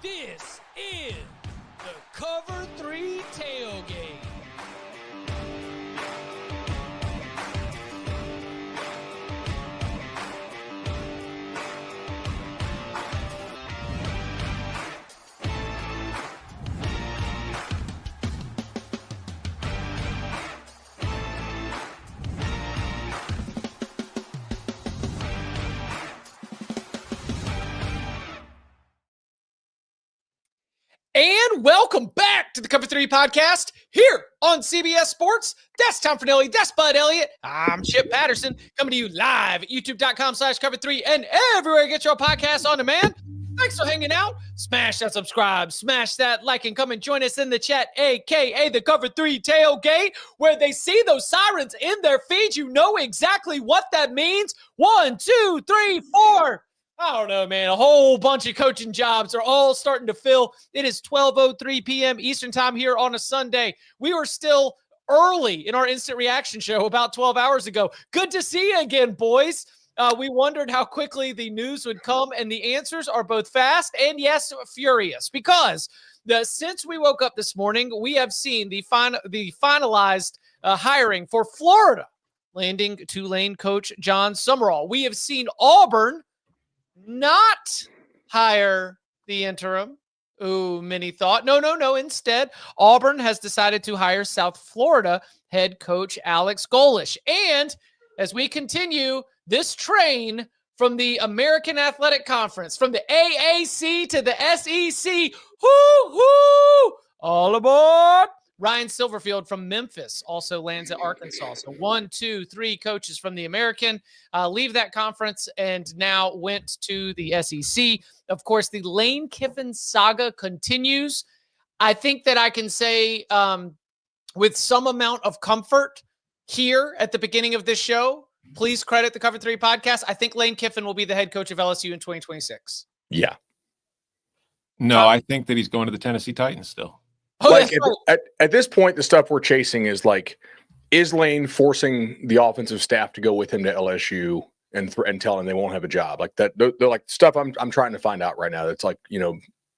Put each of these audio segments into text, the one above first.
This is the Cover 3 Tailgate. And welcome back to the Cover 3 podcast here on CBS Sports. That's Tom Fornelli. That's Bud Elliott. I'm Chip Patterson coming to you live at youtube.com/cover3 and everywhere you get your podcast on demand. Thanks for hanging out. Smash that subscribe, smash that like, and come and join us in the chat, a.k.a. the Cover 3 Tailgate, where they see those sirens in their feed. You know exactly what that means. 1, 2, 3, 4. I don't know, man. A whole bunch of coaching jobs are all starting to fill. It is 12:03 p.m. Eastern time here on a Sunday. We were still early in our instant reaction show about 12 hours ago. Good to see you again, boys. We wondered how quickly the news would come, and the answers are both fast and, yes, furious. Because since we woke up this morning, we have seen the finalized hiring for Florida, landing Tulane coach Jon Sumrall. We have seen Auburn not hire the interim. Ooh, many thought. No. Instead, Auburn has decided to hire South Florida head coach Alex Golesh. And as we continue this train from the American Athletic Conference, from the AAC to the SEC, whoo, all aboard. Ryan Silverfield from Memphis also lands at Arkansas. So 1, 2, 3 coaches from the American leave that conference and now went to the SEC. Of course, the Lane Kiffin saga continues. I think that I can say with some amount of comfort here at the beginning of this show, please credit the Cover 3 podcast. I think Lane Kiffin will be the head coach of LSU in 2026. Yeah. No, I think that he's going to the Tennessee Titans still. Oh, like at this point, the stuff we're chasing is like, is Lane forcing the offensive staff to go with him to LSU and tell him they won't have a job? Like that, they're like stuff I'm trying to find out right now. That's like,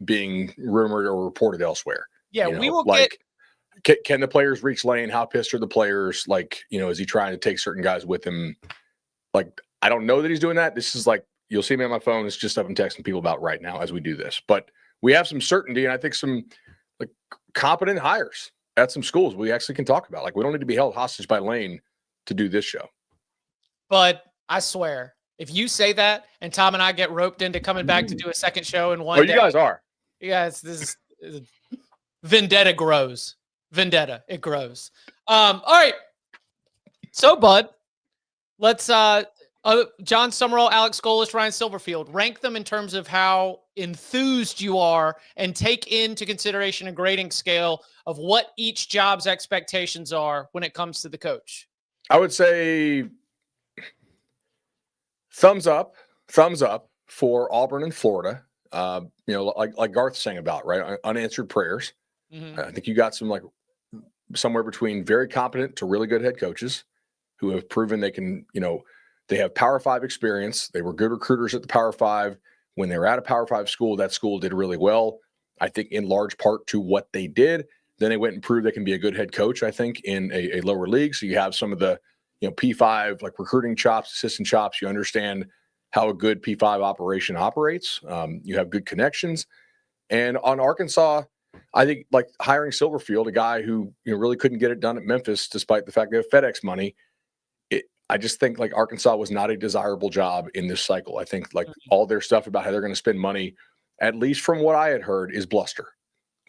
being rumored or reported elsewhere. Yeah, we will Can the players reach Lane? How pissed are the players? Like, is he trying to take certain guys with him? Like, I don't know that he's doing that. This is like, you'll see me on my phone. It's just stuff I'm texting people about right now as we do this. But we have some certainty, and I think some like competent hires at some schools we actually can talk about. Like, we don't need to be held hostage by Lane to do this show. But I swear, if you say that and Tom and I get roped into coming back to do a second show in one day. You guys are. You guys, this is vendetta grows. It grows. All right. So, Bud, let's Jon Sumrall, Alex Golesh, Ryan Silverfield, rank them in terms of how enthused you are and take into consideration a grading scale of what each job's expectations are when it comes to the coach. I would say thumbs up for Auburn and Florida. Like Garth's saying about, right? Unanswered prayers. Mm-hmm. I think you got some like somewhere between very competent to really good head coaches who have proven they can, they have Power 5 experience. They were good recruiters at the Power 5. When they were at a Power 5 school, that school did really well, I think, in large part to what they did. Then they went and proved they can be a good head coach, I think, in a lower league. So you have some of the, P5, like recruiting chops, assistant chops. You understand how a good P5 operation operates. You have good connections. And on Arkansas, I think like hiring Silverfield, a guy who really couldn't get it done at Memphis, despite the fact they have FedEx money. I just think like Arkansas was not a desirable job in this cycle. I think like all their stuff about how they're going to spend money, at least from what I had heard, is bluster.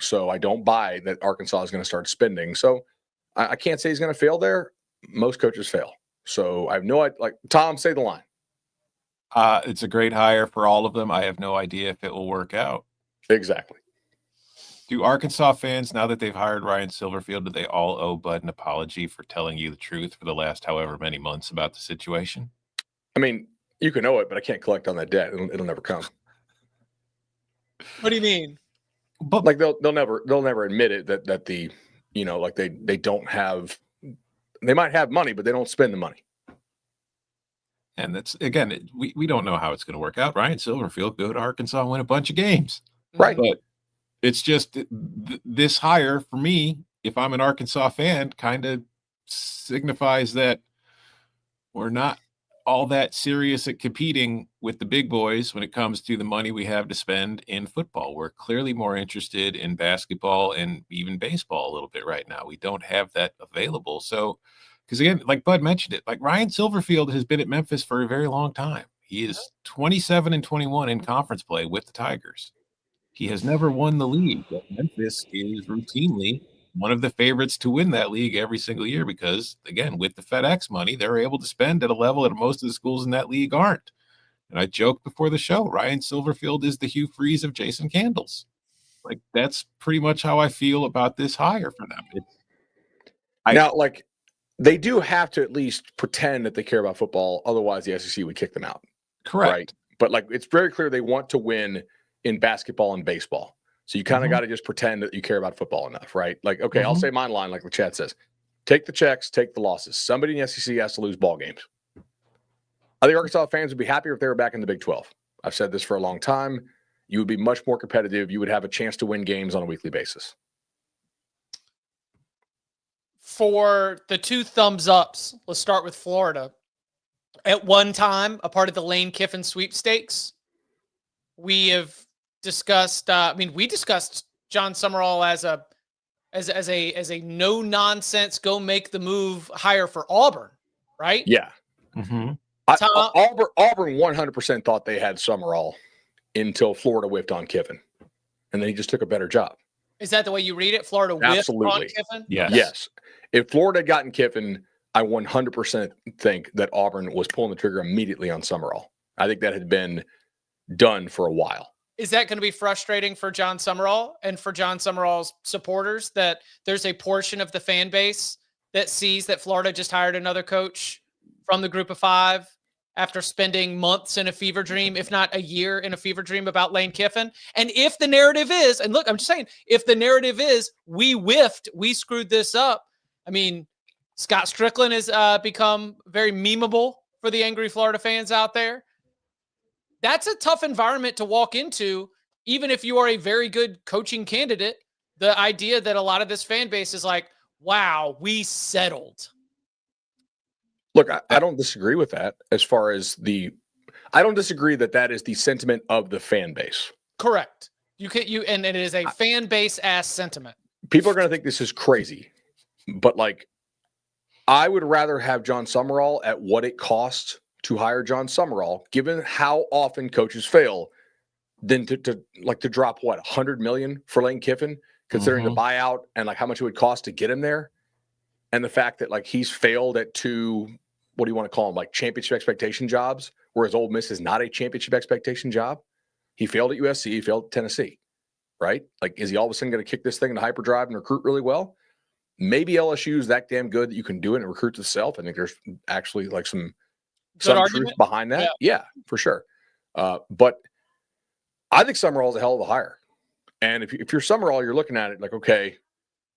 So I don't buy that Arkansas is going to start spending. So I can't say he's going to fail there. Most coaches fail. So I have no idea. Like, Tom, say the line. It's a great hire for all of them. I have no idea if it will work out. Exactly. Do Arkansas fans, now that they've hired Ryan Silverfield, do they all owe Bud an apology for telling you the truth for the last however many months about the situation? I mean, you can owe it, but I can't collect on that debt. It'll never come. What do you mean? But like they'll never admit it that the like they don't have, they might have money, but they don't spend the money. And that's, again, we don't know how it's going to work out. Ryan Silverfield go to Arkansas and win a bunch of games. Right. But It's just this hire for me, if I'm an Arkansas fan, kind of signifies that we're not all that serious at competing with the big boys when it comes to the money we have to spend in football. We're clearly more interested in basketball and even baseball a little bit right now. We don't have that available. So, because again, like Bud mentioned it, like Ryan Silverfield has been at Memphis for a very long time. He is 27-21 in conference play with the Tigers. He has never won the league, but Memphis is routinely one of the favorites to win that league every single year because, again, with the FedEx money, they're able to spend at a level that most of the schools in that league aren't. And I joked before the show, Ryan Silverfield is the Hugh Freeze of Jason Candles. Like, that's pretty much how I feel about this hire for them. They do have to at least pretend that they care about football. Otherwise, the SEC would kick them out. Correct. Right? But, it's very clear they want to win in basketball and baseball. So you kind of got to just pretend that you care about football enough, right? Okay, I'll say my line like the chat says. Take the checks, take the losses. Somebody in the SEC has to lose ball games. I think Arkansas fans would be happier if they were back in the Big 12. I've said this for a long time. You would be much more competitive. You would have a chance to win games on a weekly basis. For the 2 thumbs ups, let's start with Florida. At one time, a part of the Lane Kiffin sweepstakes, we have discussed. We discussed Jon Sumrall as a no nonsense, go make the move hire for Auburn, right? Yeah. Auburn 100% thought they had Sumrall until Florida whiffed on Kiffin, and then he just took a better job. Is that the way you read it? Florida whiffed on Kiffin? Yes. If Florida had gotten Kiffin, I 100% think that Auburn was pulling the trigger immediately on Sumrall. I think that had been done for a while. Is that going to be frustrating for Jon Sumrall and for Jon Sumrall's supporters that there's a portion of the fan base that sees that Florida just hired another coach from the group of 5 after spending months in a fever dream, if not a year in a fever dream about Lane Kiffin? And if the narrative is, and look, I'm just saying, if the narrative is we whiffed, we screwed this up. I mean, Scott Strickland has become very memeable for the angry Florida fans out there. That's a tough environment to walk into, even if you are a very good coaching candidate. The idea that a lot of this fan base is like, wow, we settled. Look, I don't disagree with that as far as I don't disagree that is the sentiment of the fan base. Correct. And it is a fan base ass sentiment. People are going to think this is crazy, but I would rather have Jon Sumrall at what it costs to hire Jon Sumrall, given how often coaches fail, than to drop $100 million for Lane Kiffin, considering the buyout and how much it would cost to get him there, and the fact that he's failed at 2, what do you want to call them, championship expectation jobs, whereas Ole Miss is not a championship expectation job. He failed at USC, he failed at Tennessee, right? Is he all of a sudden going to kick this thing into hyperdrive and recruit really well? Maybe LSU is that damn good that you can do it and recruit itself. I think there's actually some truth behind that. Yeah, for sure. But I think Sumrall is a hell of a hire. And if you're Sumrall, you're looking at it okay,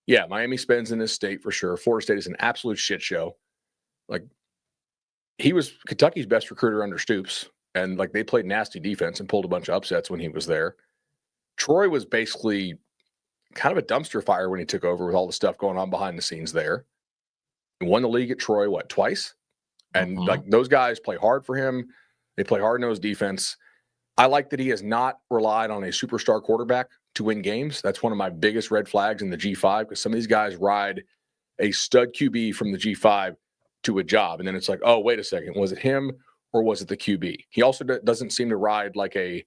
yeah, Miami spends in this state for sure. Florida State is an absolute shit show. He was Kentucky's best recruiter under Stoops, and they played nasty defense and pulled a bunch of upsets when he was there. Troy was basically kind of a dumpster fire when he took over with all the stuff going on behind the scenes there. He won the league at Troy, twice? And those guys play hard for him. They play hard-nosed defense. I like that he has not relied on a superstar quarterback to win games. That's one of my biggest red flags in the G5, because some of these guys ride a stud QB from the G5 to a job. And then it's oh, wait a second. Was it him or was it the QB? He also doesn't seem to ride a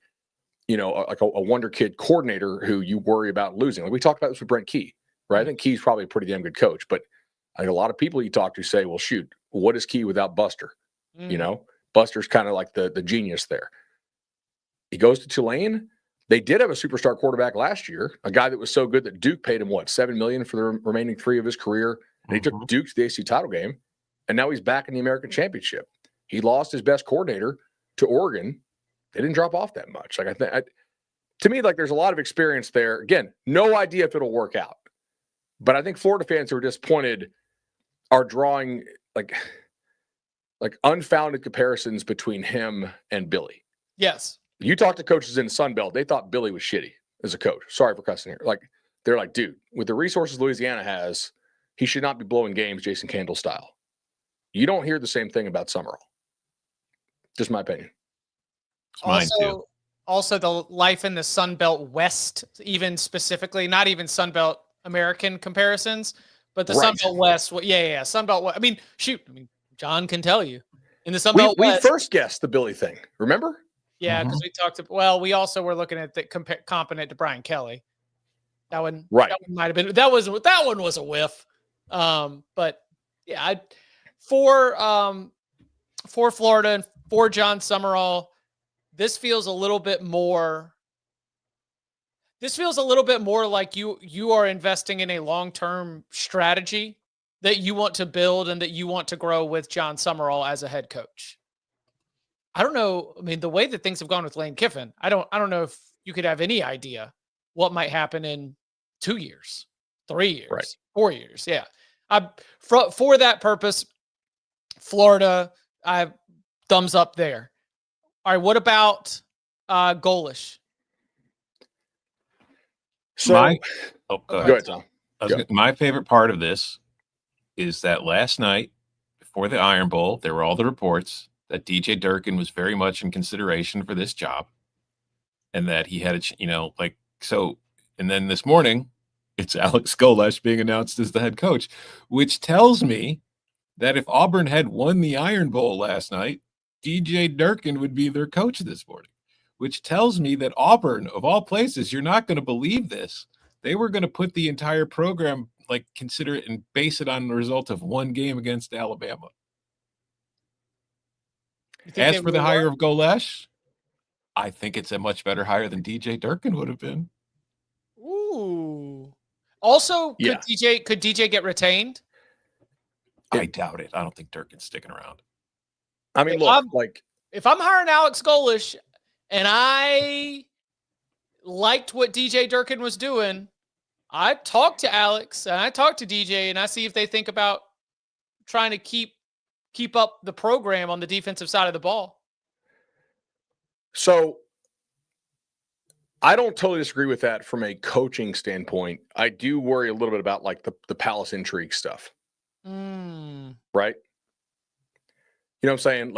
wonder kid coordinator who you worry about losing. We talked about this with Brent Key, right? I think Key's probably a pretty damn good coach, but I think a lot of people you talk to say, well, shoot, what is Key without Buster? Buster's kind of the genius there. He goes to Tulane. They did have a superstar quarterback last year, a guy that was so good that Duke paid him $7 million for the remaining 3 of his career. And he took Duke to the ACC title game, and now he's back in the American Championship. He lost his best coordinator to Oregon. They didn't drop off that much. To me, there's a lot of experience there. Again, no idea if it'll work out, but I think Florida fans who are disappointed are drawing unfounded comparisons between him and Billy. Yes. You talk to coaches in the Sun Belt, they thought Billy was shitty. as a coach. Sorry for cussing here. Like, they're like, dude, with the resources Louisiana has, he should not be blowing games Jason Candle style. You don't hear the same thing about Sumrall. Just my opinion. It's mine too. Also, the life in the Sun Belt West, even specifically, not even Sun Belt American comparisons, but the Sun Belt West. Yeah. Sun Belt West. I mean, shoot. John can tell you. In the Sun Belt West. We first guessed the Billy thing. Remember? Yeah, because we talked. Well, we also were looking at the competent to Brian Kelly. That one, right? That one might have been. That one was a whiff. But yeah, for Florida and for Jon Sumrall, this feels a little bit more. This feels a little bit more like you are investing in a long-term strategy that you want to build and that you want to grow with Jon Sumrall as a head coach. I don't know. I mean, the way that things have gone with Lane Kiffin, I don't know if you could have any idea what might happen in 2 years, 3 years, 4 years. Yeah. For that purpose, Florida, I thumbs up there. All right. What about Golesh? So, go ahead, Tom. My favorite part of this is that last night before the Iron Bowl, there were all the reports that DJ Durkin was very much in consideration for this job, and that he had and then this morning it's Alex Golesh being announced as the head coach, which tells me that if Auburn had won the Iron Bowl last night, DJ Durkin would be their coach this morning, which tells me that Auburn, of all places, you're not going to believe this. They were going to put the entire program, consider it and base it on the result of one game against Alabama. As for the hire of Golesh, I think it's a much better hire than DJ Durkin would have been. Ooh. Also, could DJ get retained? I doubt it. I don't think Durkin's sticking around. I mean, if I'm hiring Alex Golesh and I liked what DJ Durkin was doing, I talked to Alex and I talked to DJ and I see if they think about trying to keep up the program on the defensive side of the ball. So I don't totally disagree with that from a coaching standpoint. I do worry a little bit about the palace intrigue stuff. Right? You know what I'm saying?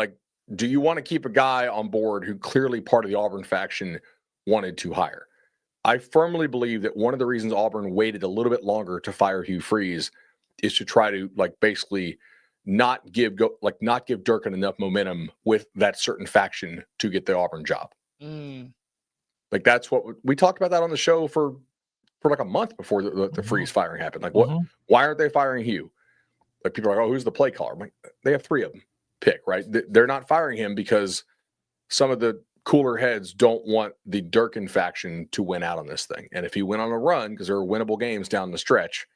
Do you want to keep a guy on board who clearly part of the Auburn faction wanted to hire? I firmly believe that one of the reasons Auburn waited a little bit longer to fire Hugh Freeze is to try to basically not give Durkin enough momentum with that certain faction to get the Auburn job. That's what we talked about that on the show for a month before the Freeze firing happened. Why aren't they firing Hugh? People are like, oh, who's the play caller? I'm like, they have 3 of them pick, right? They're not firing him because some of the cooler heads don't want the Durkin faction to win out on this thing. And if he went on a run, because there are winnable games down the stretch,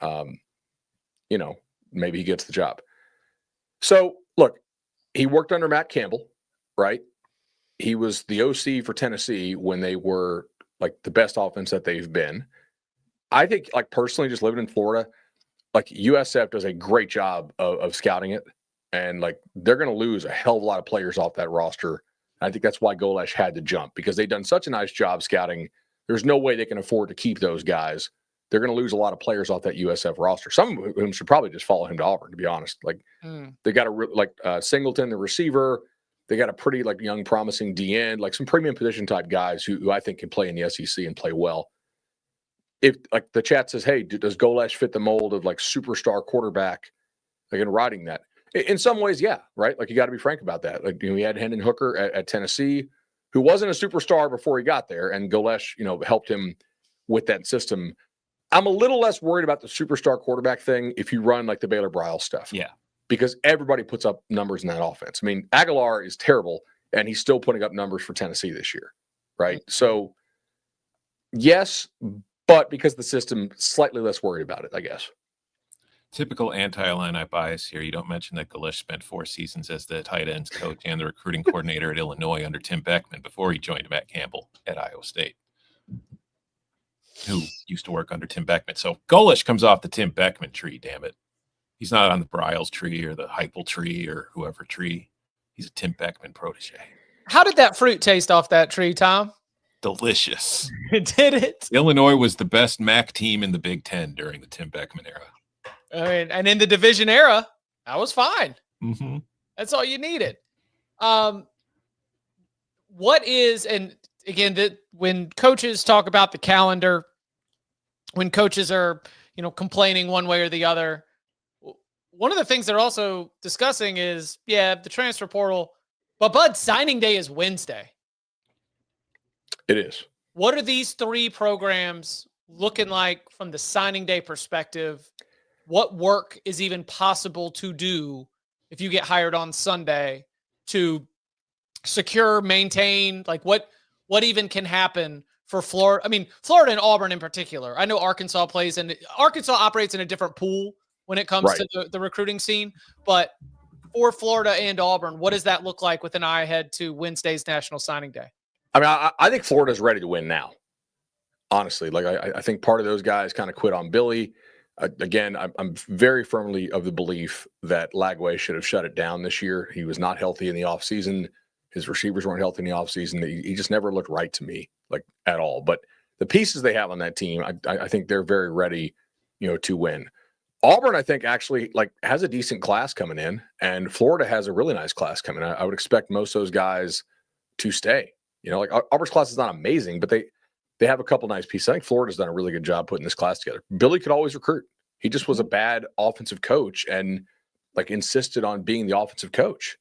maybe he gets the job. So, look, he worked under Matt Campbell, right? He was the OC for Tennessee when they were the best offense that they've been. I think, personally, just living in Florida, USF does a great job of scouting it. And they're going to lose a hell of a lot of players off that roster. I think that's why Golesh had to jump, because they've done such a nice job scouting. There's no way they can afford to keep those guys. They're going to lose a lot of players off that USF roster. Some of whom should probably just follow him to Auburn, to be honest. They got Singleton, the receiver. They got a pretty young, promising DN, some premium position type guys who I think can play in the SEC and play well. If the chat says, hey, does Golesh fit the mold of superstar quarterback? In riding that. In some ways, yeah, right? You got to be frank about that. We had Hendon Hooker at Tennessee, who wasn't a superstar before he got there, and Golesh, helped him with that system. I'm a little less worried about the superstar quarterback thing if you run the Baylor Bryles stuff. Yeah. Because everybody puts up numbers in that offense. I mean, Aguilar is terrible, and he's still putting up numbers for Tennessee this year, right? So, yes, but because the system, slightly less worried about it, I guess. Typical anti-Illini bias here. You don't mention that Golesh spent 4 seasons as the tight ends coach and the recruiting coordinator at Illinois under Tim Beckman before he joined Matt Campbell at Iowa State, who used to work under Tim Beckman. So Golesh comes off the Tim Beckman tree, damn it. He's not on the Bryles tree or the Heupel tree or whoever tree. He's a Tim Beckman protege. How did that fruit taste off that tree, Tom? delicious. Did it? Illinois was the best MAC team in the Big Ten during the Tim Beckman era. I mean, and in the division era, that was fine. Mm-hmm. That's all you needed. What is, and again, when coaches talk about the calendar, when coaches are, complaining one way or the other, one of the things they're also discussing is, the transfer portal, but Bud, signing day is Wednesday. It is. What are these three programs looking like from the signing day perspective? What work is even possible to do if you get hired on Sunday to secure, maintain, like what even can happen for Florida? I mean, Florida and Auburn in particular. I know Arkansas operates in a different pool when it comes to the recruiting scene, but for Florida and Auburn, what does that look like with an eye ahead to Wednesday's National Signing Day? I mean, I think Florida's ready to win now. Honestly, like I think part of those guys kind of quit on Billy. Again, I'm very firmly of the belief that Lagway should have shut it down this year. He was not healthy in the offseason. His receivers weren't healthy in the offseason. He just never looked right to me, like at all. But the pieces they have on that team, I think they're very ready, to win. Auburn, I think, actually has a decent class coming in, and Florida has a really nice class coming. I would expect most of those guys to stay. Auburn's class is not amazing, but they have a couple nice pieces. I think Florida's done a really good job putting this class together. Billy could always recruit. He just was a bad offensive coach and insisted on being the offensive coach.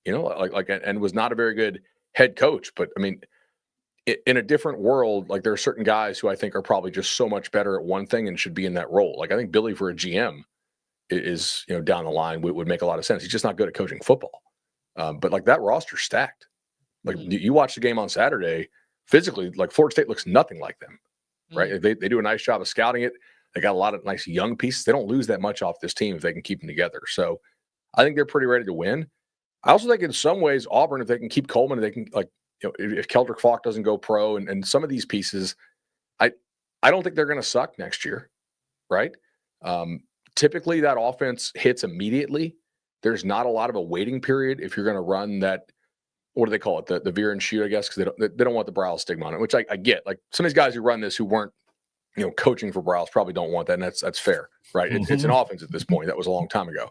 And was not a very good head coach. But I mean, in a different world, there are certain guys who I think are probably just so much better at one thing and should be in that role. I think Billy for a GM is down the line would make a lot of sense. He's just not good at coaching football. But that roster's stacked. You watch the game on Saturday, physically, Florida State looks nothing like them, right? Mm-hmm. They do a nice job of scouting it. They got a lot of nice young pieces. They don't lose that much off this team if they can keep them together. So I think they're pretty ready to win. I also think in some ways Auburn, if they can keep Coleman, they can if Keldrick Falk doesn't go pro and some of these pieces, I don't think they're going to suck next year, right? Typically that offense hits immediately. There's not a lot of a waiting period if you're going to run that. What do they call it? The veer and shoot, I guess, because they don't want the Browse stigma on it, which I get. Some of these guys who run this who weren't, coaching for Browse probably don't want that, and that's fair, right? Mm-hmm. It's an offense at this point. That was a long time ago.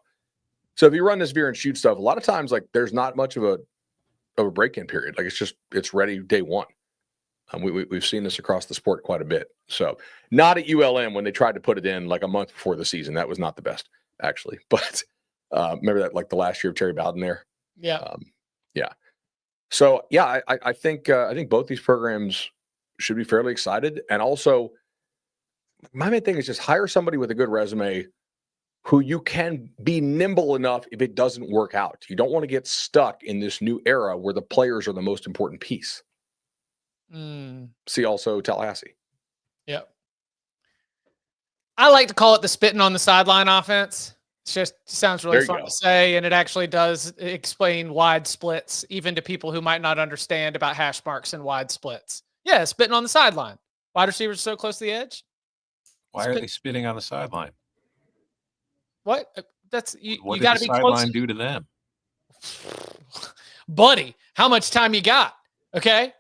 So if you run this veer and shoot stuff, a lot of times there's not much of a break-in period. It's ready day one. We've seen this across the sport quite a bit. So not at ULM when they tried to put it in a month before the season. That was not the best, actually. But remember that the last year of Terry Bowden there? Yeah. Yeah. So yeah, I think both these programs should be fairly excited. And also, my main thing is just hire somebody with a good resume who you can be nimble enough if it doesn't work out. You don't want to get stuck in this new era where the players are the most important piece. See also Tallahassee. Yep. I like to call it the spitting on the sideline offense. It just sounds really fun to say, and it actually does explain wide splits, even to people who might not understand about hash marks and wide splits. Yeah, spitting on the sideline. Wide receivers so close to the edge. Why are they spitting on the sideline? What? That's you got to be close. What did the sideline do to them? Buddy, how much time you got? Okay.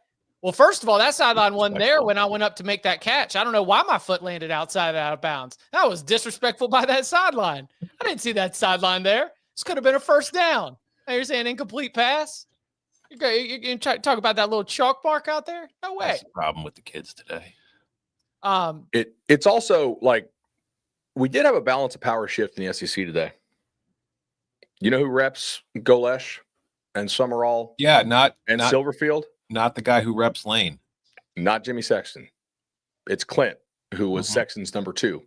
Well, first of all, that sideline wasn't there when I went up to make that catch. I don't know why my foot landed outside out of bounds. That was disrespectful by that sideline. I didn't see that sideline there. This could have been a first down. Now you're saying incomplete pass? You're going to talk about that little chalk mark out there? No way. That's the problem with the kids today. It's also we did have a balance of power shift in the SEC today. You know who reps Golesh and Sumrall? Yeah, not Silverfield? Not the guy who reps Lane. Not Jimmy Sexton. It's Clint, who was Sexton's number 2.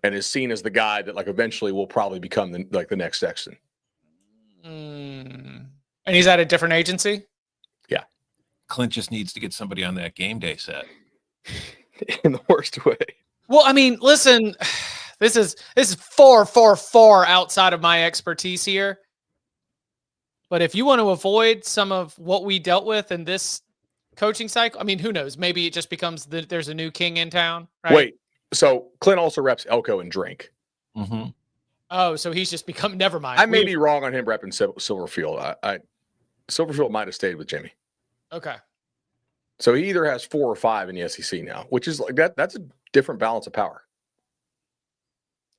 And is seen as the guy that eventually will probably become the next Sexton. And he's at a different agency? Yeah. Clint just needs to get somebody on that game day set. In the worst way. Well, I mean, listen, this is far outside of my expertise here. But if you want to avoid some of what we dealt with in this coaching cycle, I mean, who knows? Maybe it just becomes there's a new king in town, right? Wait, so Clint also reps Elko and Drink. Mm-hmm. Oh, so he's just become, never mind. I may be wrong on him repping Silverfield. Silverfield might have stayed with Jimmy. Okay. So he either has 4 or 5 in the SEC now, which is like that's a different balance of power.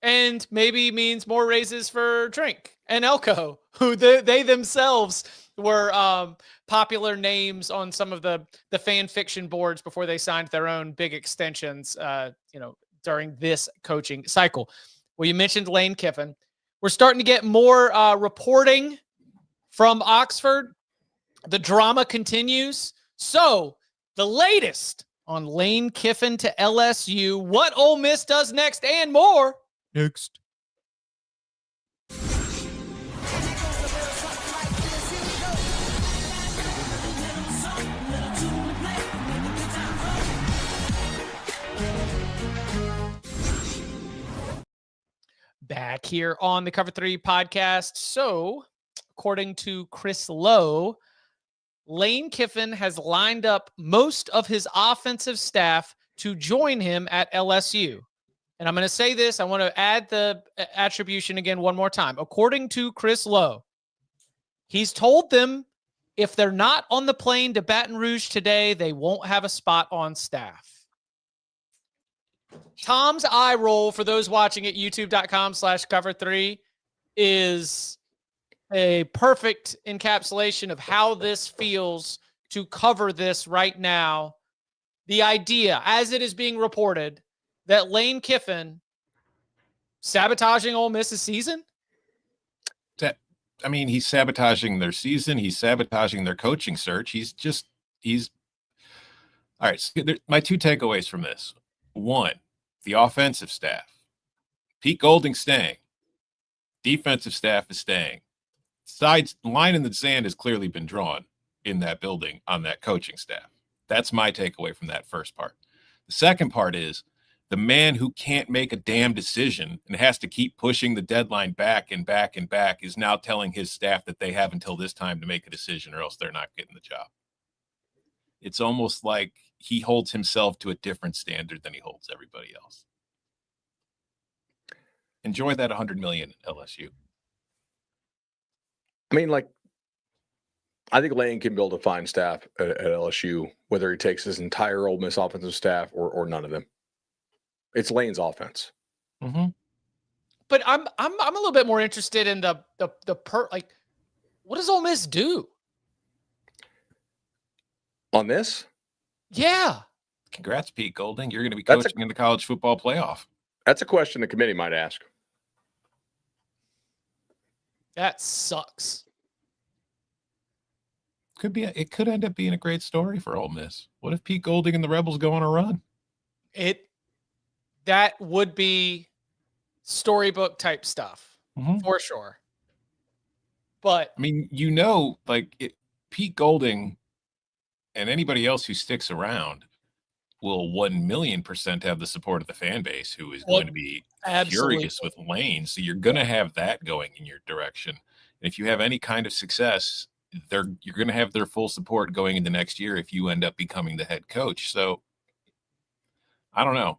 And maybe means more raises for Drink and Elko, who they themselves were popular names on some of the fan fiction boards before they signed their own big extensions, during this coaching cycle. Well, you mentioned Lane Kiffin. We're starting to get more reporting from Oxford. The drama continues. So the latest on Lane Kiffin to LSU, what Ole Miss does next, and more. Next. Back here on the Cover 3 podcast. So, according to Chris Lowe, Lane Kiffin has lined up most of his offensive staff to join him at LSU. And I'm going to say this. I want to add the attribution again one more time. According to Chris Lowe, he's told them if they're not on the plane to Baton Rouge today, they won't have a spot on staff. Tom's eye roll, for those watching at youtube.com/cover3, is a perfect encapsulation of how this feels to cover this right now. The idea, as it is being reported, that Lane Kiffin sabotaging Ole Miss's season? I mean, he's sabotaging their season. He's sabotaging their coaching search. He's all right. So my 2 takeaways from this. 1, the offensive staff. Pete Golding staying. Defensive staff is staying. Line in the sand has clearly been drawn in that building on that coaching staff. That's my takeaway from that first part. The second part is the man who can't make a damn decision and has to keep pushing the deadline back and back and back is now telling his staff that they have until this time to make a decision or else they're not getting the job. It's almost like he holds himself to a different standard than he holds everybody else. Enjoy that $100 million LSU. I mean, like, I think Lane can build a fine staff at LSU, whether he takes his entire Ole Miss offensive staff or none of them. It's Lane's offense. Mm-hmm. But I'm a little bit more interested in what does Ole Miss do on this? Yeah. Congrats, Pete Golding. You're going to be coaching in the college football playoff. That's a question the committee might ask. That sucks. It could end up being a great story for Ole Miss. What if Pete Golding and the Rebels go on a run? That would be storybook type stuff for sure. But I mean, Pete Golding and anybody else who sticks around will 1,000,000% have the support of the fan base, who is going to be furious with Lane. So you're going to have that going in your direction. And if you have any kind of success, you're going to have their full support going into next year if you end up becoming the head coach. So I don't know.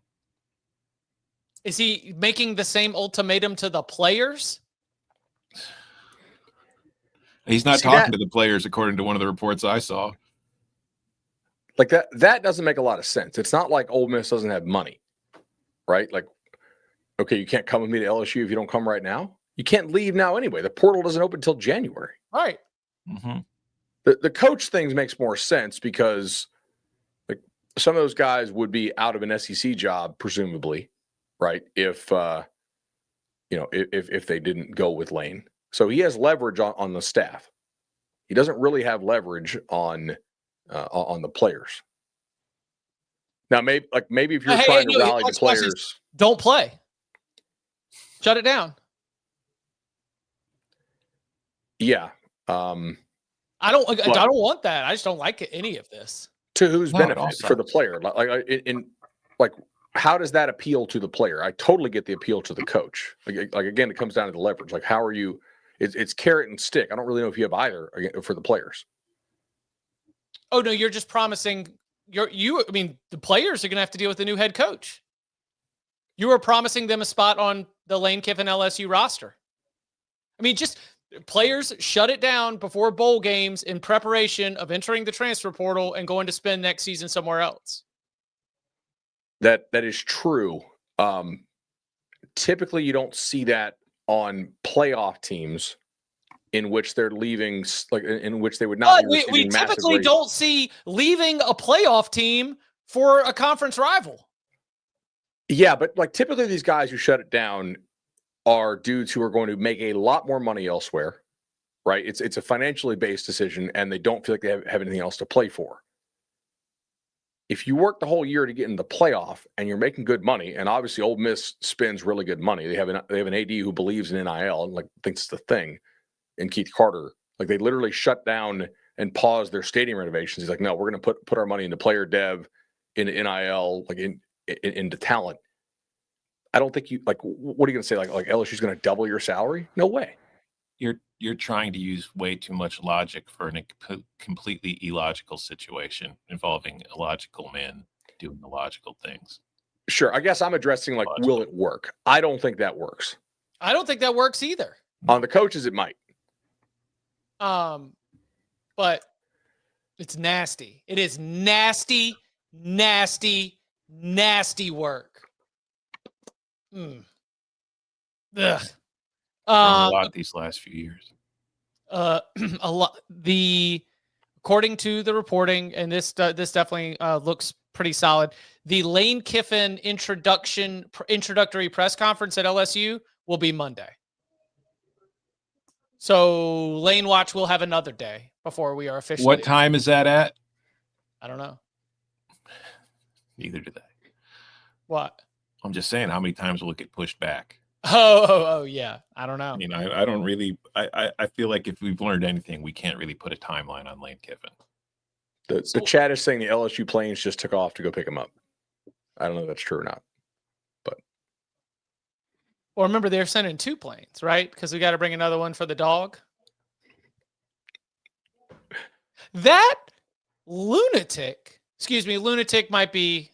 Is he making the same ultimatum to the players? He's not talking to the players, according to one of the reports I saw. Like that doesn't make a lot of sense. It's not like Ole Miss doesn't have money, right? Like, okay, you can't come with me to LSU if you don't come right now. You can't leave now anyway. The portal doesn't open until January. Right. Mm-hmm. The coach things makes more sense because like some of those guys would be out of an SEC job, presumably, right? If if they didn't go with Lane. So he has leverage on the staff. He doesn't really have leverage on the players. Now, maybe if you're trying to rally the players, don't play. Shut it down. Yeah. I don't want that. I just don't like any of this. To whose benefit? For the player? Like, how does that appeal to the player? I totally get the appeal to the coach. Like again, it comes down to the leverage. Like, how are you? It's carrot and stick. I don't really know if you have either for the players. Oh no, you're just promising. I mean, the players are going to have to deal with the new head coach. You are promising them a spot on the Lane Kiffin LSU roster. I mean, just Players shut it down before bowl games in preparation of entering the transfer portal and going to spend next season somewhere else. That is true. Typically, you don't see that on playoff teams in which they're leaving, like in which they would not be receiving we massive typically raises. don't see leaving a playoff team for a conference rival. Yeah, but like typically these guys who shut it down are dudes who are going to make a lot more money elsewhere, right? It's a financially based decision, and they don't feel like they have anything else to play for. If you work the whole year to get in the playoff and you're making good money, and obviously Ole Miss spends really good money. They have an AD who believes in NIL and like thinks it's the thing. And Keith Carter, like they literally shut down and paused their stadium renovations. He's like, no, we're going to put our money into player dev, into NIL, like into talent. I don't think you like. What are you going to say? Like LSU's going to double your salary? No way. You're trying to use way too much logic for a completely illogical situation involving illogical men doing illogical things. Sure. I guess I'm addressing like, will it work? I don't think that works. I don't think that works either. On the coaches, it might. But it's nasty. It is nasty, nasty, nasty work. Ugh. A lot these last few years. A lot. According to the reporting, and this definitely looks pretty solid. The Lane Kiffin introductory press conference at LSU will be Monday. So Lane Watch will have another day before we are officially. What time is that at? I don't know. Neither do they. What? I'm just saying, how many times will it get pushed back? Oh, yeah. I don't know. I mean, I don't really. I feel like if we've learned anything, we can't really put a timeline on Lane Kiffin. The chat is saying the LSU planes just took off to go pick him up. I don't know if that's true or not. But well, remember they're sending 2 planes, right? Because we got to bring another one for the dog. That lunatic might be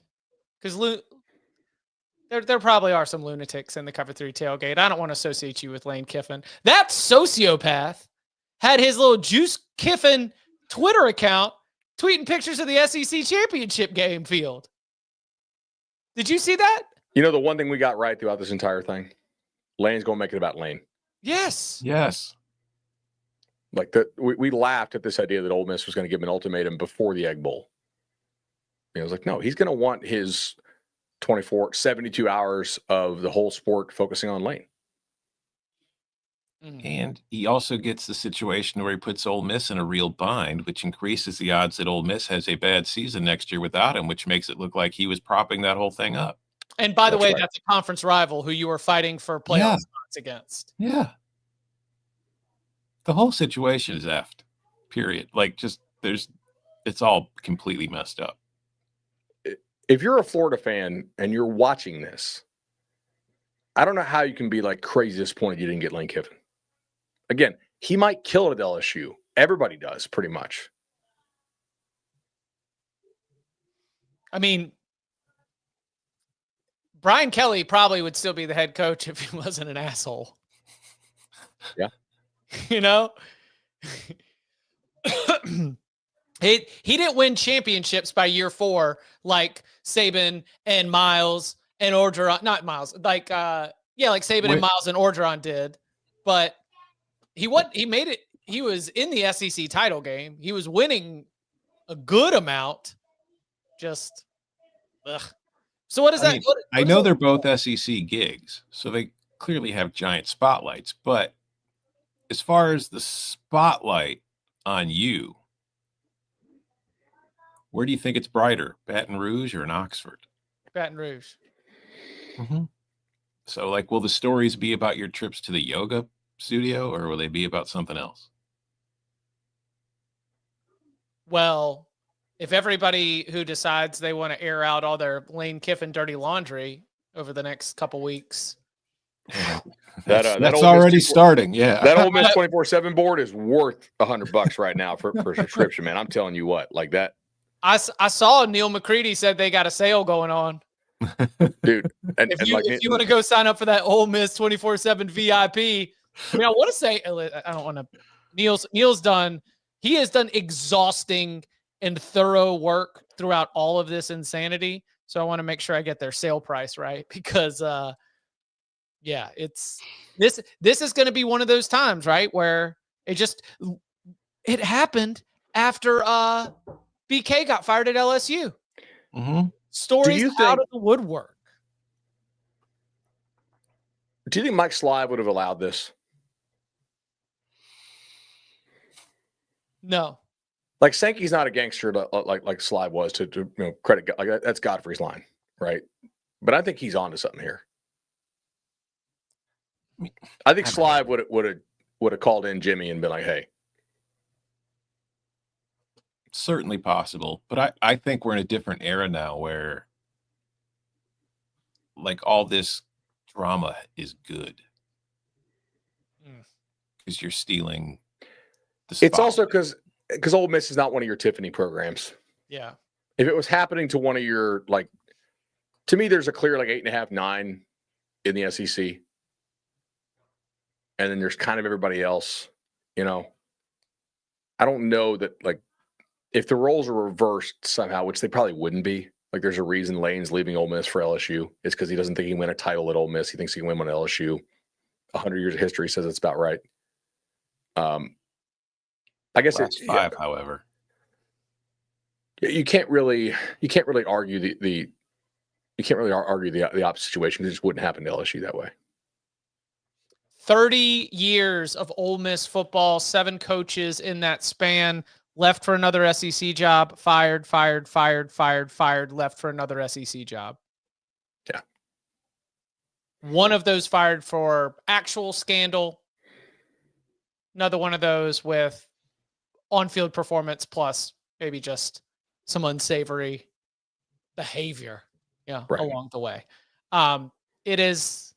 because there probably are some lunatics in the Cover 3 tailgate. I don't want to associate you with Lane Kiffin. That sociopath had his little Juice Kiffin Twitter account tweeting pictures of the SEC championship game field. Did you see that? You know the one thing we got right throughout this entire thing? Lane's going to make it about Lane. Yes. Like we laughed at this idea that Ole Miss was going to give him an ultimatum before the Egg Bowl. I was like, no, he's going to want his 72 hours of the whole sport focusing on Lane. And he also gets the situation where he puts Ole Miss in a real bind, which increases the odds that Ole Miss has a bad season next year without him, which makes it look like he was propping that whole thing up. And by the way, that's a conference rival who you are fighting for playoff spots against. Yeah. The whole situation is effed, period. Like it's all completely messed up. If you're a Florida fan and you're watching this, I don't know how you can be like crazy disappointed you didn't get Lane Kiffin. Again, he might kill it at LSU. Everybody does, pretty much. I mean, Brian Kelly probably would still be the head coach if he wasn't an asshole. Yeah. You know? He didn't win championships by year 4 like Saban and Miles and Orgeron. Not Miles. Like Saban and Miles and Orgeron did. But he made it. He was in the SEC title game. He was winning a good amount. Just, ugh. So what is that? I know they're both SEC gigs, so they clearly have giant spotlights. But as far as the spotlight on you, where do you think it's brighter, Baton Rouge or in Oxford? Baton Rouge. Mm-hmm. So, like, will the stories be about your trips to the yoga studio, or will they be about something else? Well, if everybody who decides they want to air out all their Lane Kiffin dirty laundry over the next couple weeks. That's already starting. Yeah. That Ole Miss 24/7 board is worth $100 right now for a subscription, man. I'm telling you what, like that. I saw Neil McCready said they got a sale going on. Dude. If you want to go sign up for that Ole Miss 24/7 VIP, I mean, I want to say, I don't want to. Neil's done. He has done exhausting and thorough work throughout all of this insanity. So I want to make sure I get their sale price right because, yeah, it's this. This is going to be one of those times, right, where it happened after BK got fired at LSU. Mm-hmm. Stories out of the woodwork. Do you think Mike Slive would have allowed this? No. Like Sankey's not a gangster like Slive was to credit. Like that's Godfrey's line, right? But I think he's onto something here. I think Slive would have called in Jimmy and been like, "Hey." Certainly possible, but I think we're in a different era now where like all this drama is good because you're stealing the spot. It's also because Ole Miss is not one of your Tiffany programs. Yeah. If it was happening to one of your, like, to me, there's a clear like 8.5, 9 in the SEC. And then there's kind of everybody else, I don't know that, like, if the roles are reversed somehow, which they probably wouldn't be, like there's a reason Lane's leaving Ole Miss for LSU. It's because he doesn't think he can win a title at Ole Miss. He thinks he can win one at LSU. 100 years of history says it's about right. I guess it's 5, however. You can't really argue the opposite situation because it just wouldn't happen to LSU that way. 30 years of Ole Miss football, 7 coaches in that span, left for another SEC job, fired, left for another SEC job. Yeah. One of those fired for actual scandal. Another one of those with on-field performance plus maybe just some unsavory behavior, along the way. It is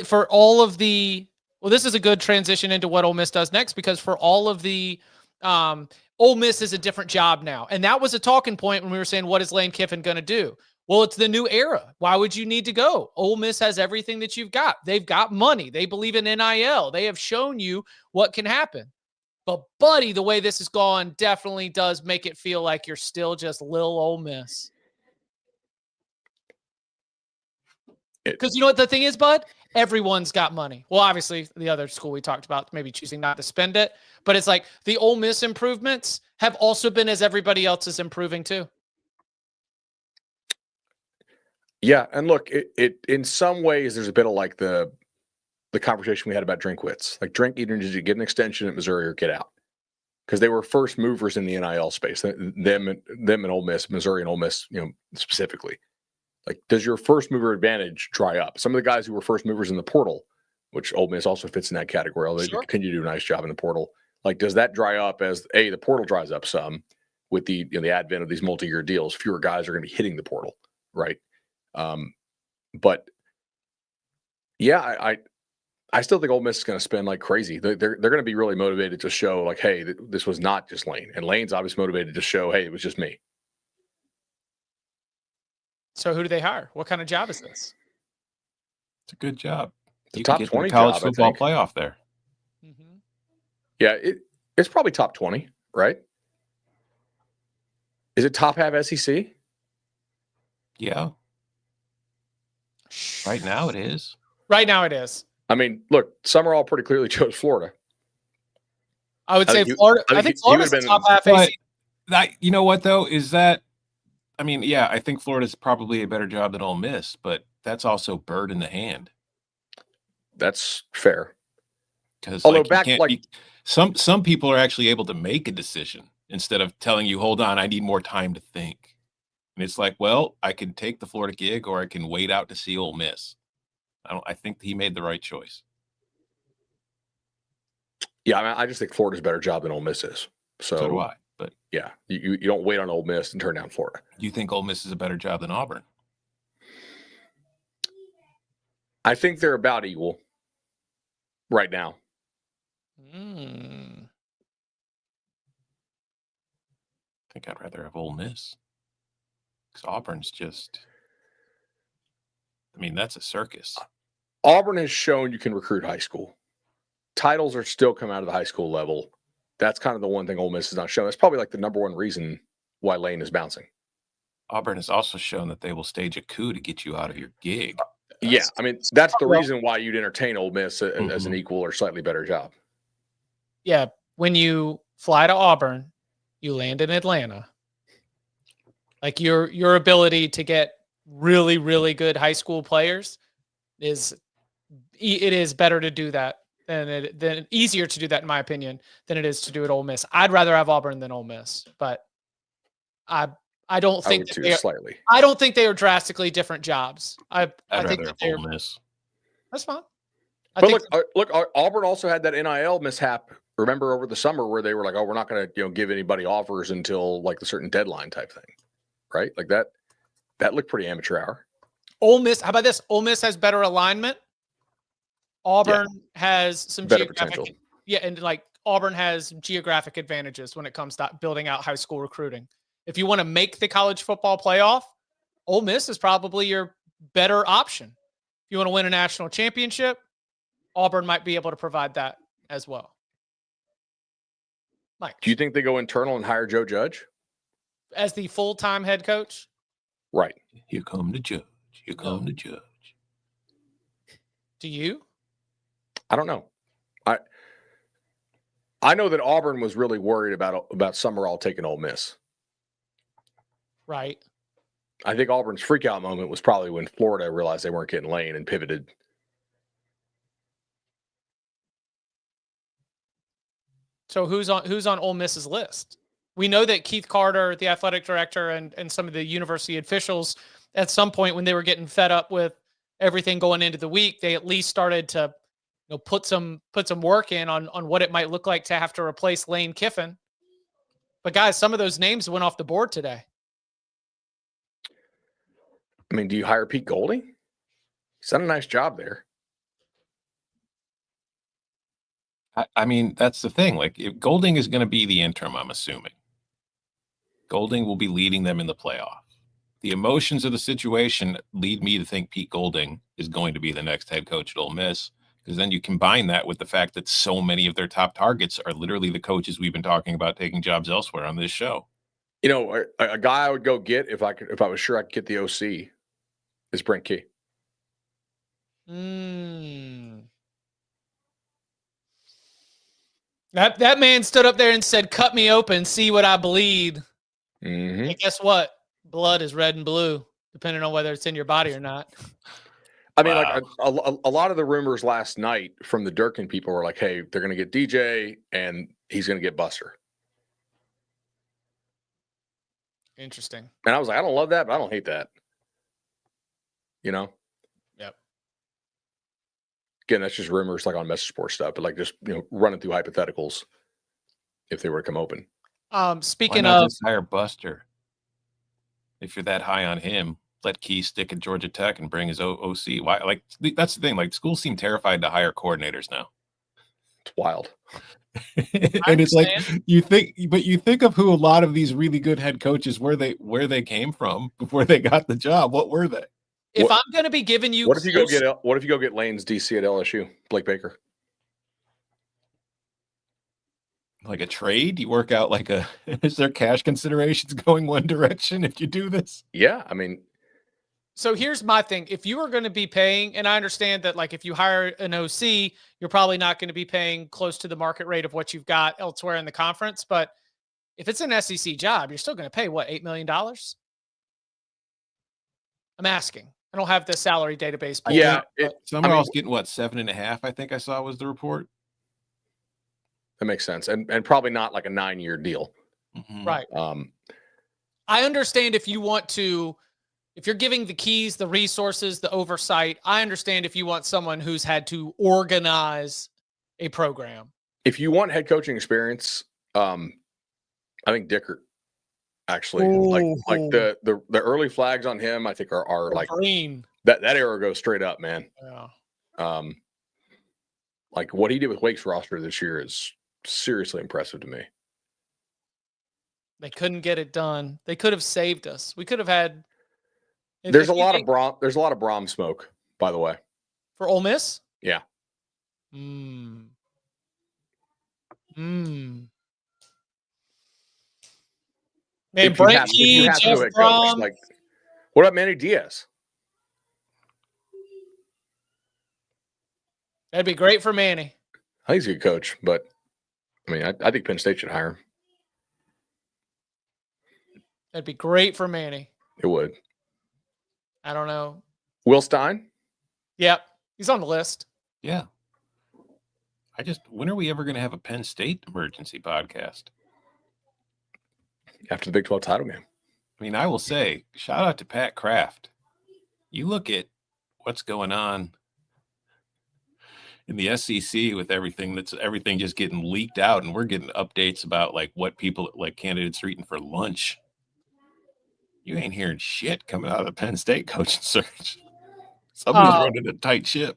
for all of the, well, this is a good transition into what Ole Miss does next, because for all of the, Ole Miss is a different job now. And that was a talking point when we were saying, what is Lane Kiffin going to do? Well, it's the new era. Why would you need to go? Ole Miss has everything that you've got. They've got money. They believe in NIL. They have shown you what can happen. But, buddy, the way this has gone definitely does make it feel like you're still just Lil Ole Miss. Because you know what the thing is, Bud? Everyone's got money. Well, obviously, the other school we talked about maybe choosing not to spend it. But it's like the Ole Miss improvements have also been as everybody else is improving too. Yeah, and look, it in some ways there's a bit of like the conversation we had about Drinkwitz. Like, Drink, either did you get an extension at Missouri or get out? Because they were first movers in the NIL space. Them and Ole Miss, Missouri and Ole Miss, specifically. Like, does your first mover advantage dry up? Some of the guys who were first movers in the portal, which Ole Miss also fits in that category, although they continue to do a nice job in the portal. Like, does that dry up as the portal dries up some with the the advent of these multi-year deals? Fewer guys are going to be hitting the portal, right? But yeah, I still think Ole Miss is going to spend like crazy. They're going to be really motivated to show like, hey, this was not just Lane, and Lane's obviously motivated to show, hey, it was just me. So who do they hire? What kind of job is this? It's a good job. The top 20 college job, football playoff there. Mm-hmm. Yeah, it's probably top 20, right? Is it top half SEC? Yeah. Right now it is. Right now it is. I mean, look, Sumrall pretty clearly chose Florida. I would say Florida. I think Florida's the top half SEC. You know what, though, is that, I mean, yeah, I think Florida's probably a better job than Ole Miss, but that's also bird in the hand. That's fair. Because some people are actually able to make a decision instead of telling you, hold on, I need more time to think. And it's like, well, I can take the Florida gig or I can wait out to see Ole Miss. I think he made the right choice. Yeah, I mean, I just think Florida's a better job than Ole Miss is. So do I. But yeah, you don't wait on Ole Miss and turn down Florida. You think Ole Miss is a better job than Auburn? I think they're about equal right now. I think I'd rather have Ole Miss. Because Auburn's just, I mean, that's a circus. Auburn has shown you can recruit high school. Titles are still coming out of the high school level. That's kind of the one thing Ole Miss has not shown. That's probably like the number one reason why Lane is bouncing. Auburn has also shown that they will stage a coup to get you out of your gig. Yeah, I mean, that's the reason why you'd entertain Ole Miss as an equal or slightly better job. Yeah, when you fly to Auburn, you land in Atlanta. Like your ability to get really, really good high school players is better to do that than easier to do that, in my opinion, than it is to do at Ole Miss. I'd rather have Auburn than Ole Miss, but I don't think slightly. I don't think they are drastically different jobs. I think that they're Ole Miss. That's fine. Look, Auburn also had that NIL mishap. Remember over the summer where they were like, "Oh, we're not going to give anybody offers until like the certain deadline type thing," right? Like that looked pretty amateur hour. Ole Miss. How about this? Ole Miss has better alignment. Auburn has some better geographic potential. Yeah, and like Auburn has geographic advantages when it comes to building out high school recruiting. If you want to make the college football playoff, Ole Miss is probably your better option. If you want to win a national championship, Auburn might be able to provide that as well. Mike, do you think they go internal and hire Joe Judge as the full-time head coach? Right. Here come the judge. Here come the judge. Do you? I don't know. I know that Auburn was really worried about Sumrall taking Ole Miss. Right. I think Auburn's freakout moment was probably when Florida realized they weren't getting Lane and pivoted. So who's on Ole Miss's list? We know that Keith Carter, the athletic director, and some of the university officials, at some point when they were getting fed up with everything going into the week, they at least started to put some work in on what it might look like to have to replace Lane Kiffin. But guys, some of those names went off the board today. I mean, do you hire Pete Golding? He's done a nice job there. I mean, that's the thing. Like, if Golding is going to be the interim, I'm assuming. Golding will be leading them in the playoff. The emotions of the situation lead me to think Pete Golding is going to be the next head coach at Ole Miss, because then you combine that with the fact that so many of their top targets are literally the coaches we've been talking about taking jobs elsewhere on this show. A guy I would go get if I was sure I could get the OC is Brent Key. That man stood up there and said, "Cut me open, see what I bleed." Mm-hmm. And guess what? Blood is red and blue, depending on whether it's in your body or not. I mean, like a lot of the rumors last night from the Durkin people were like, "Hey, they're going to get DJ and he's going to get Buster." Interesting. And I was like, I don't love that, but I don't hate that. Yep. Again, that's just rumors, like on Message Sports stuff, but like just running through hypotheticals if they were to come open. Speaking Why not of, just hire Buster. If you're that high on him, let Key stick at Georgia Tech and bring his OC. Why? Like, that's the thing. Like, schools seem terrified to hire coordinators now. It's wild. And it's like you think of who a lot of these really good head coaches where they came from before they got the job. What were they? If I'm going to be giving you, what if you go get Lane's DC at LSU, Blake Baker? Like a trade? You work out like is there cash considerations going one direction if you do this? Yeah, I mean. So here's my thing. If you are going to be paying, and I understand that like if you hire an OC, you're probably not going to be paying close to the market rate of what you've got elsewhere in the conference. But if it's an SEC job, you're still going to pay what, $8 million? I'm asking. I don't have the salary database. Summerall's getting what, 7.5? I think I saw was the report. That makes sense, and probably not like a 9-year deal, right? I understand if you want to. If you're giving the keys, the resources, the oversight, I understand if you want someone who's had to organize a program. If you want head coaching experience, I think Dickert actually like the early flags on him, I think are like green. That arrow goes straight up, man. Yeah. Like what he did with Wake's roster this year is seriously impressive to me. They couldn't get it done. They could have saved us. We could have had. There's a lot of Brom smoke, by the way. For Ole Miss? Yeah. Man, If you Brent have Key, to Jeff go at coach, Brom. like, what about Manny Diaz? That'd be great for Manny. I think he's a good coach, but I mean, I think Penn State should hire him. That'd be great for Manny. It would. I don't know. Will Stein? Yep. He's on the list. Yeah. When are we ever going to have a Penn State emergency podcast? After the Big 12 title game. I mean, I will say, shout out to Pat Kraft. You look at what's going on in the SEC with everything just getting leaked out, and we're getting updates about like what people like candidates are eating for lunch. You ain't hearing shit coming out of the Penn State coaching search. Somebody's running a tight ship.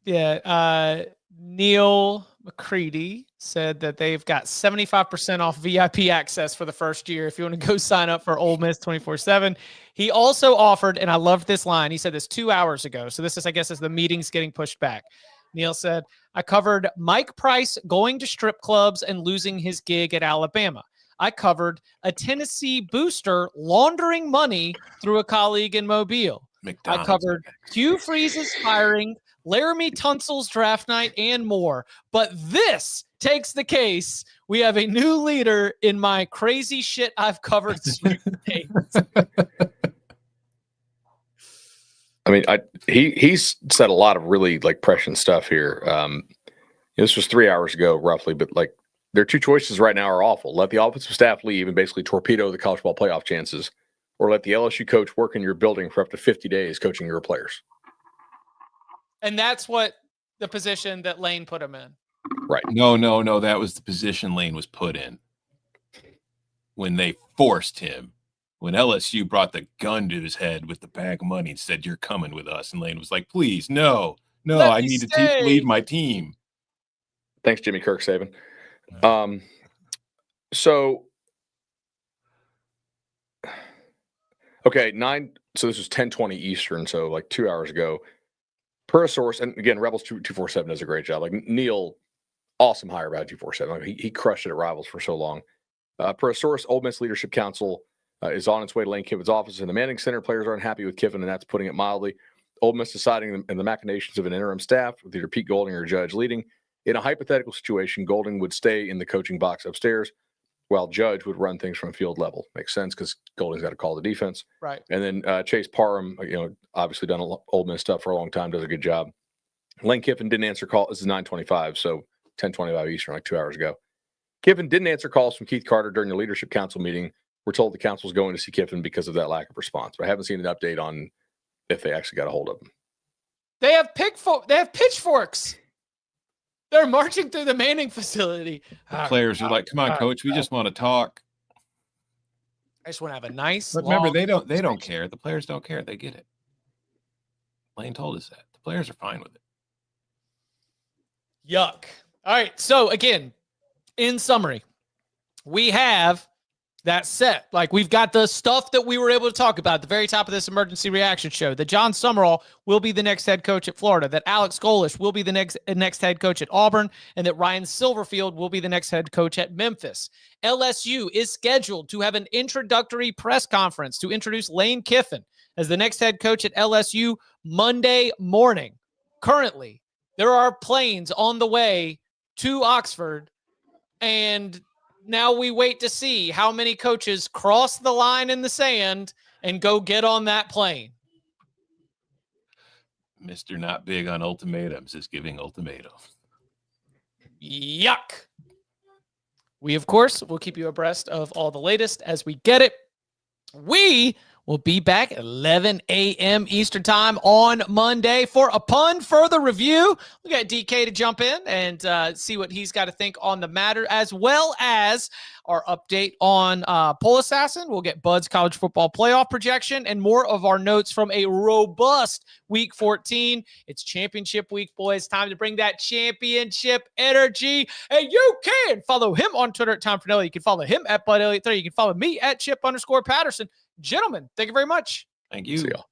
Yeah. Neil McCready said that they've got 75% off VIP access for the first year if you want to go sign up for Ole Miss 24/7. He also offered, and I loved this line, he said this 2 hours ago. So this is, I guess, as the meeting's getting pushed back. Neil said, I covered Mike Price going to strip clubs and losing his gig at Alabama. I covered a Tennessee booster laundering money through a colleague in Mobile. McDonald's. I covered Hugh Freeze's hiring, Laramie Tunsil's draft night, and more. But this takes the case. We have a new leader in my crazy shit I've covered sweepstakes. I mean, he's said a lot of really like prescient stuff here. This was 3 hours ago, roughly, but like their two choices right now are awful. Let the offensive staff leave and basically torpedo the college football playoff chances, or let the LSU coach work in your building for up to 50 days coaching your players. And that's what the position that Lane put him in. Right. No. That was the position Lane was put in when they forced him. When LSU brought the gun to his head with the bag of money and said, you're coming with us. And Lane was like, please, no, I need to leave my team. Thanks, Jimmy Kirksaven. So this was 10:20 Eastern, so like 2 hours ago. Per a source, and again, Rebels 247 does a great job. Like Neil, awesome hire by 247. Like he crushed it at Rivals for so long. Per a source, Ole Miss Leadership Council is on its way to Lane Kiffin's office in the Manning Center. Players aren't happy with Kiffin, and that's putting it mildly. Ole Miss deciding in the machinations of an interim staff with either Pete Golding or Judge leading. In a hypothetical situation, Golding would stay in the coaching box upstairs, while Judge would run things from field level. Makes sense because Golding's got to call the defense. Right. And then Chase Parham, obviously done Ole Miss stuff for a long time, does a good job. Lane Kiffin didn't answer call. This is 9:25, so 10:25 Eastern, like 2 hours ago. Kiffin didn't answer calls from Keith Carter during the leadership council meeting. We're told the council's going to see Kiffin because of that lack of response, but I haven't seen an update on if they actually got a hold of him. They have pitchforks. They're marching through the Manning facility. The players are like, come on, coach, we just want to talk. I just want to have a nice. But remember, they don't care. The players don't care. They get it. Lane told us that. The players are fine with it. Yuck. All right. So again, in summary, we have that set. Like we've got the stuff that we were able to talk about at the very top of this emergency reaction show. That Jon Sumrall will be the next head coach at Florida. That Alex Golesh will be the next head coach at Auburn. And that Ryan Silverfield will be the next head coach at Memphis. LSU is scheduled to have an introductory press conference to introduce Lane Kiffin as the next head coach at LSU Monday morning. Currently, there are planes on the way to Oxford, and now we wait to see how many coaches cross the line in the sand and go get on that plane. Mr. Not Big on Ultimatums is giving ultimatums. Yuck. We, of course, will keep you abreast of all the latest as we get it. We will be back at 11 a.m. Eastern time on Monday for Upon Further Review. We got DK to jump in and see what he's got to think on the matter, as well as our update on Poll Assassin. We'll get Bud's college football playoff projection and more of our notes from a robust Week 14. It's championship week, boys. Time to bring that championship energy. And you can follow him on Twitter at Tom Fornelli. You can follow him at Bud Elliott 3. You can follow me at Chip_Patterson. Gentlemen, thank you very much. Thank you. See y'all.